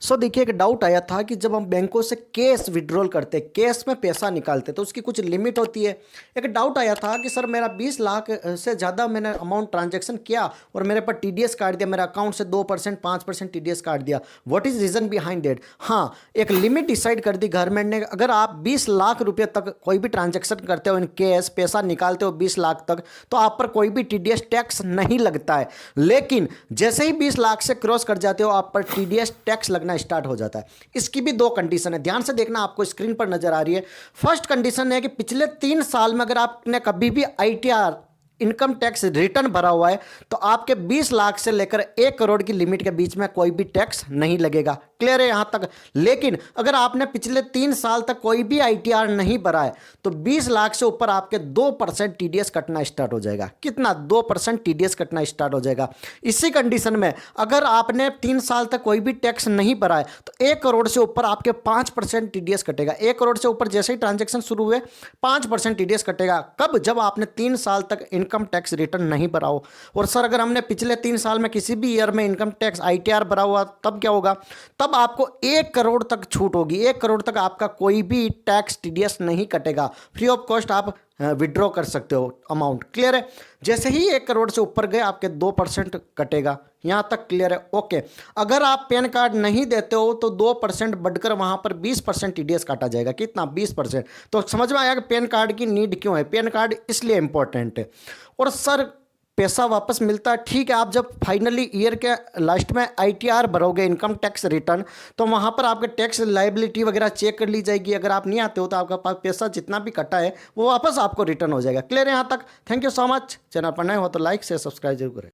सो देखिए एक डाउट आया था कि जब हम बैंकों से कैश विड्रॉल करते, कैश में पैसा निकालते तो उसकी कुछ लिमिट होती है। एक डाउट आया था कि सर मेरा 20 लाख से ज़्यादा मैंने अमाउंट ट्रांजैक्शन किया और मेरे पर टीडीएस काट दिया, मेरे अकाउंट से 2% 5% टीडीएस काट दिया। What is reason behind that? हाँ, एक लिमिट डिसाइड कर दी गवर्नमेंट ने। अगर आप 20 लाख रुपये तक कोई भी ट्रांजेक्शन करते हो इन कैश, पैसा निकालते हो 20 लाख तक, तो आप पर कोई भी टीडीएस टैक्स नहीं लगता है। लेकिन जैसे ही 20 लाख से क्रॉस कर जाते हो आप पर टीडीएस टैक्स लगना स्टार्ट हो जाता है। इसकी भी दो कंडीशन है, ध्यान से देखना, आपको स्क्रीन पर नजर आ रही है। फर्स्ट कंडीशन है कि पिछले 3 साल में अगर आपने कभी भी आईटीआर इनकम टैक्स रिटर्न भरा हुआ है तो आपके 20 लाख से लेकर 1 करोड़ की लिमिट के बीच में कोई भी टैक्स नहीं लगेगा। क्लियर है यहां तक? लेकिन अगर आपने पिछले 3 साल तक कोई भी आईटीआर नहीं भरा है तो 20 लाख से ऊपर आपके 2% टीडीएस कटना स्टार्ट हो जाएगा। कितना? 2% टीडीएस कटना स्टार्ट हो जाएगा। इसी कंडीशन में अगर आपने 3 साल तक कोई भी टैक्स नहीं भरा है तो 1 करोड़ से ऊपर आपके 5% टीडीएस कटेगा। 1 करोड़ से ऊपर जैसे ही ट्रांजेक्शन शुरू हुए 5% टीडीएस कटेगा। कब? जब आपने 3 साल तक इनकम टैक्स रिटर्न नहीं भरा हो। और सर अगर हमने पिछले 3 साल में किसी भी ईयर में इनकम टैक्स आईटीआर भरा हुआ तब क्या होगा? तब आपको 1 करोड़ तक छूट होगी। 1 करोड़ तक आपका कोई भी टैक्स टीडीएस नहीं कटेगा। फ्री ऑफ कॉस्ट आप विड्रॉ कर सकते हो अमाउंट। क्लियर है? जैसे ही 1 करोड़ से ऊपर गए आपके 2% कटेगा। यहां तक क्लियर है? ओके। अगर आप पैन कार्ड नहीं देते हो तो 2% बढ़कर वहां पर 20% टीडीएस काटा जाएगा। कितना? 20%। तो समझ में आया कि पैन कार्ड की नीड क्यों है। पैन कार्ड इसलिए इंपॉर्टेंट है। और सर पैसा वापस मिलता है, ठीक है। आप जब फाइनली ईयर के लास्ट में आईटीआर भरोगे, इनकम टैक्स रिटर्न, तो वहाँ पर आपके टैक्स लायबिलिटी वगैरह चेक कर ली जाएगी। अगर आप नहीं आते हो तो आपका पास पैसा जितना भी कटा है वो वापस आपको रिटर्न हो जाएगा। क्लियर है यहाँ तक? Thank you so much. Channel पर नए हो तो लाइक से सब्सक्राइब जरूर करें।